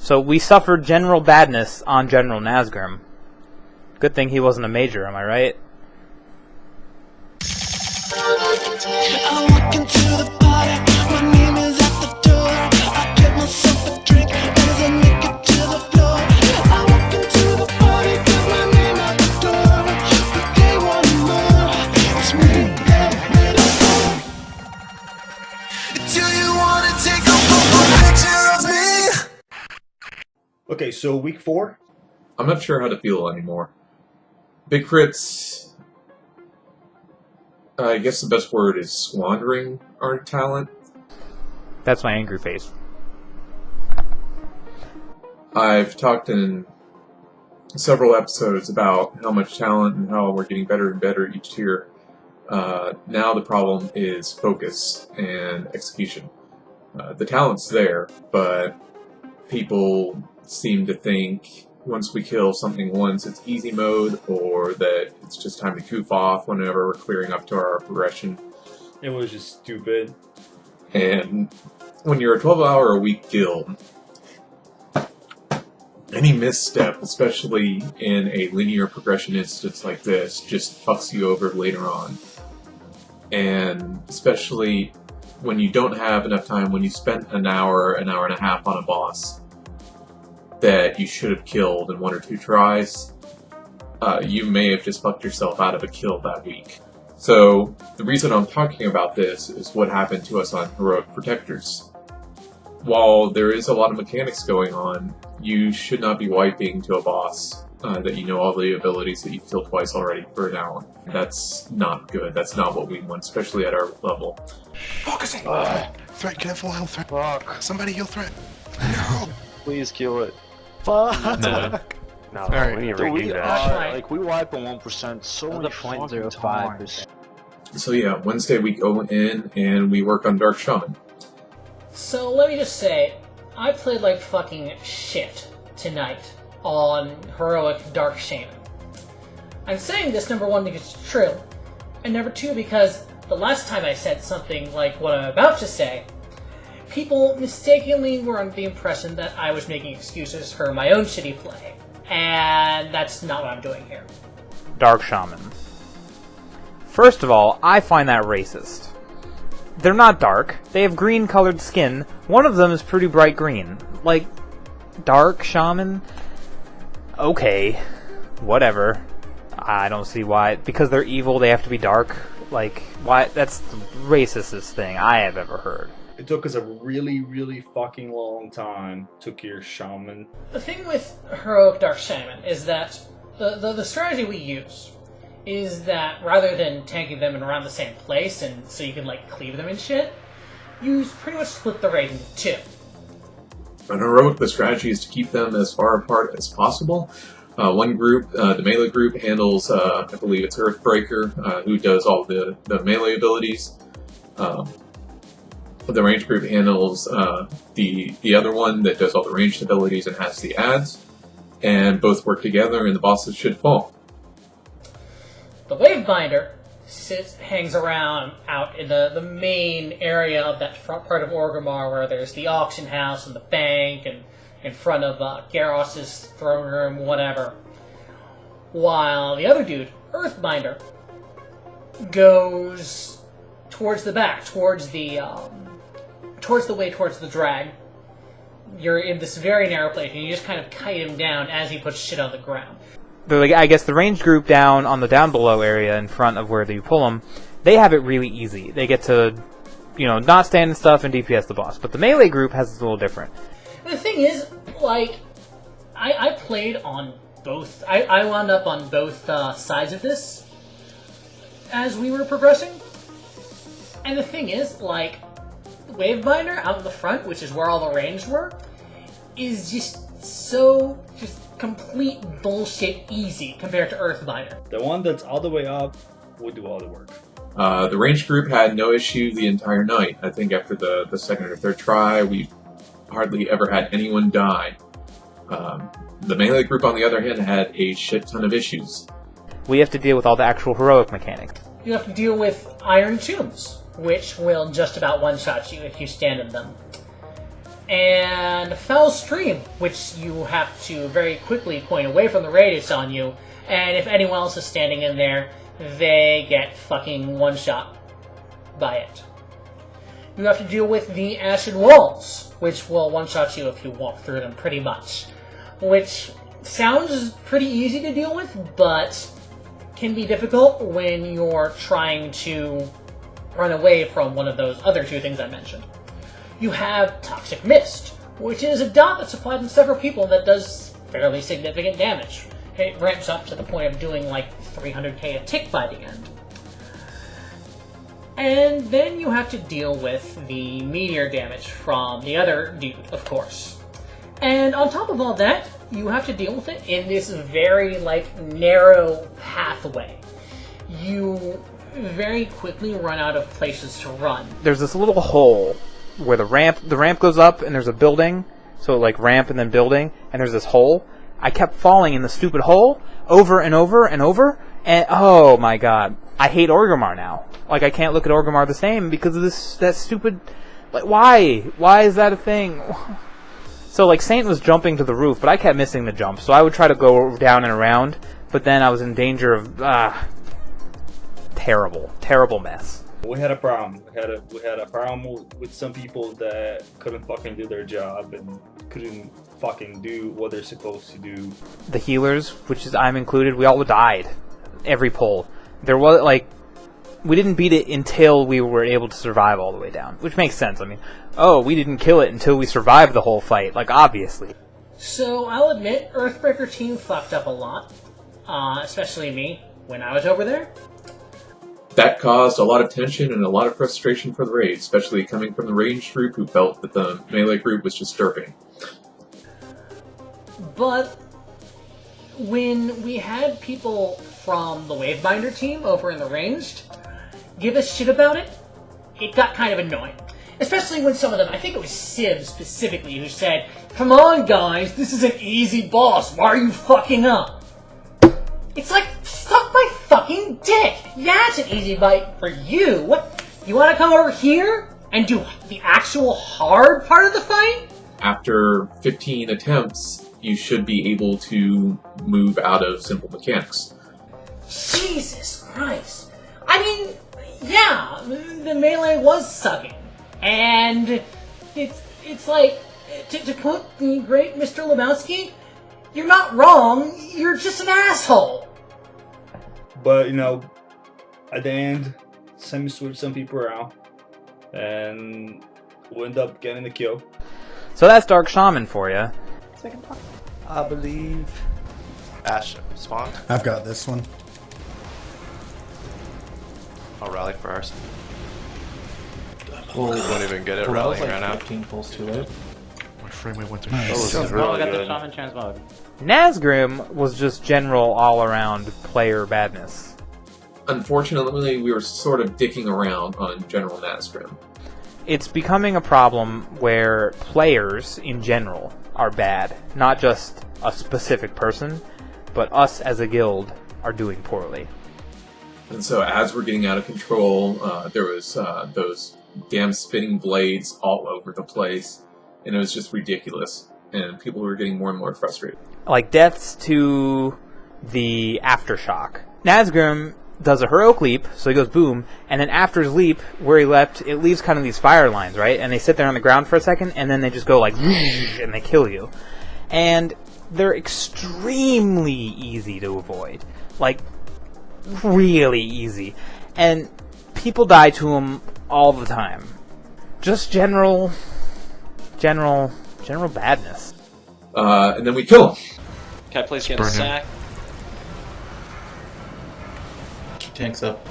So we suffered general badness on General Nazgrim. Good thing he wasn't a major, am I right? I walk into the party, my name is at the door. I get myself a drink as I make it to the floor. I walk into the party, get my name at the door. But they want more, it's me, do you wanna take a picture of me? Okay, so week 4? I'm not sure how to feel anymore. Big crits, I guess the best word is squandering our talent. That's my angry face. I've talked in several episodes about how much talent and how we're getting better and better each tier. Now the problem is focus and execution. The talent's there, but people seem to think once we kill something once, it's easy mode, or that it's just time to goof off whenever we're clearing up to our progression. It was just stupid. And when you're a 12-hour-a-week guild, any misstep, especially in a linear progression instance like this, just fucks you over later on. And especially when you don't have enough time, when you spent an hour and a half on a boss that you should have killed in 1 or 2 tries, you may have just fucked yourself out of a kill that week. So the reason I'm talking about this is what happened to us on Heroic Protectors. While there is a lot of mechanics going on, you should not be wiping to a boss that you know all the abilities that you've killed twice already for an hour. That's not good. That's not what we want, especially at our level. Focusing! Threat, get a full health threat. Fuck. Somebody heal threat. No! Please kill it. Fuck. No, Alright. we need to Dude, redo we that. are, like, we wipe on 1% so many fucking times. So yeah, Wednesday we go in and we work on Dark Shaman. So let me just say, I played like fucking shit tonight on Heroic Dark Shaman. I'm saying this, number 1, because it's true, and number 2, because the last time I said something like what I'm about to say, people mistakenly were under the impression that I was making excuses for my own shitty play. And that's not what I'm doing here. Dark Shaman. First of all, I find that racist. They're not dark. They have green-colored skin. One of them is pretty bright green. Like, Dark Shaman? Okay. Whatever. I don't see why. Because they're evil, they have to be dark? Like, why? That's the racistest thing I have ever heard. It took us a really, really fucking long time to clear Shaman. The thing with Heroic Dark Shaman is that the strategy we use is that rather than tanking them in around the same place and so you can like cleave them and shit, you pretty much split the raid into 2. On Heroic, the strategy is to keep them as far apart as possible. One group, the melee group, handles, I believe it's Earthbreaker, who does all the melee abilities. The range group handles the other one that does all the ranged abilities and has the ads, and both work together and the bosses should fall. The Wavebinder hangs around out in the main area of that front part of Orgrimmar where there's the auction house and the bank and in front of Garros's throne room, whatever. While the other dude, Earthbinder, goes towards the back, towards the way towards the drag. You're in this very narrow place, and you just kind of kite him down as he puts shit on the ground. I guess the ranged group down on the down below area in front of where you pull them, they have it really easy. They get to, not stand and stuff and DPS the boss. But the melee group has it a little different. The thing is, like, I played on both. I wound up on both sides of this as we were progressing. And the thing is, like, Wavebinder out in the front, which is where all the ranged were, is just complete bullshit easy compared to Earthbinder. The one that's all the way up will do all the work. The ranged group had no issue the entire night. I think after the second or third try, we hardly ever had anyone die. The melee group, on the other hand, had a shit ton of issues. We have to deal with all the actual heroic mechanics. You have to deal with Iron Tombs, which will just about one-shot you if you stand in them. and Foul Stream, which you have to very quickly point away from the radius on you, and if anyone else is standing in there, they get fucking one-shot by it. You have to deal with the Acid Walls, which will one-shot you if you walk through them pretty much, which sounds pretty easy to deal with, but can be difficult when you're trying to run away from one of those other two things I mentioned. You have Toxic Mist, which is a dot that's applied on several people that does fairly significant damage. It ramps up to the point of doing like 300k a tick by the end. And then you have to deal with the meteor damage from the other dude, of course. And on top of all that, you have to deal with it in this very, narrow pathway. You very quickly run out of places to run. There's this little hole where the ramp goes up, and there's a building, so ramp and then building, and there's this hole. I kept falling in the stupid hole over and over and over, and oh my god, I hate Orgrimmar now. I can't look at Orgrimmar the same because of that stupid... why? Why is that a thing? So, Saint was jumping to the roof, but I kept missing the jump, so I would try to go down and around, but then I was in danger of... terrible mess. We had a problem. We had a problem with some people that couldn't fucking do their job and couldn't fucking do what they're supposed to do. The healers, which is I'm included, we all died. Every pull. There was, we didn't beat it until we were able to survive all the way down, which makes sense. I mean, we didn't kill it until we survived the whole fight, obviously. So, I'll admit, Earthbreaker team fucked up a lot. Especially me, when I was over there. That caused a lot of tension and a lot of frustration for the raid, especially coming from the ranged group who felt that the melee group was just derping. But when we had people from the Wavebinder team over in the ranged give us shit about it, it got kind of annoying. Especially when some of them, I think it was Civ specifically, who said, "Come on guys, this is an easy boss, why are you fucking up?" It's suck my fucking dick! Yeah, it's an easy fight for you. What? You want to come over here and do the actual hard part of the fight? After 15 attempts, you should be able to move out of simple mechanics. Jesus Christ. I mean, yeah, the melee was sucking. And it's to quote the great Mr. Lebowski, you're not wrong, you're just an asshole. But, at the end, Sammy switched some people around, and we end up getting the kill. So that's Dark Shaman for you. I believe. Ash, spawn. I've got this one. I'll rally for ours. Won't even get it rallying right now. 15 pulls too late. My frame rate went through. This is I really got the good. Shaman transmog. Nazgrim was just general all-around player badness. Unfortunately, we were sort of dicking around on General Nazgrim. It's becoming a problem where players, in general, are bad. Not just a specific person, but us as a guild are doing poorly. And so as we're getting out of control, there was those damn spinning blades all over the place, and it was just ridiculous. And people were getting more and more frustrated. Deaths to the Aftershock. Nazgrim does a heroic leap, so he goes boom, and then after his leap, where he leapt, it leaves kind of these fire lines, right? And they sit there on the ground for a second, and then they just go and they kill you. And they're extremely easy to avoid. Really easy. And people die to them all the time. Just general badness. And then we kill him. Can I please get a Burn him. sack? Tanks up.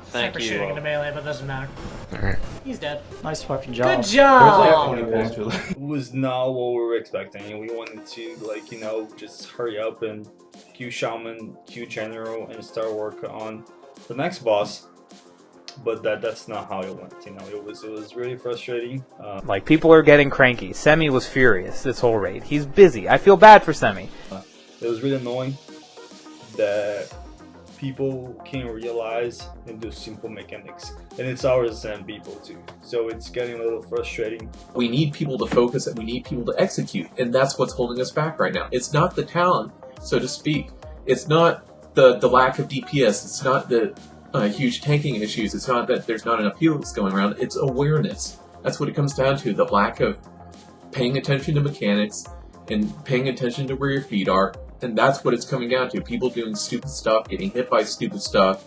Thank Sniper you. shooting into melee, but doesn't matter. Alright. He's dead. Nice fucking job. Good job! 20 pulls too late. It was not what we were expecting, and we wanted to, just hurry up and queue Shaman, queue General, and start work on the next boss. But that's not how it went, It was really frustrating. People are getting cranky. Semi was furious this whole raid. He's busy. I feel bad for Semi. It was really annoying that people can realize and do simple mechanics, and it's ours and people too. So it's getting a little frustrating. We need people to focus and we need people to execute, and that's what's holding us back right now. It's not the talent, so to speak. It's not the lack of DPS. It's not the huge tanking issues. It's not that there's not enough heals going around. It's awareness. That's what it comes down to. The lack of paying attention to mechanics and paying attention to where your feet are. And that's what it's coming down to. People doing stupid stuff, getting hit by stupid stuff,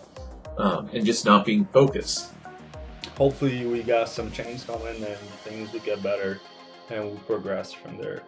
and just not being focused. Hopefully we got some change coming and things will get better and we'll progress from there.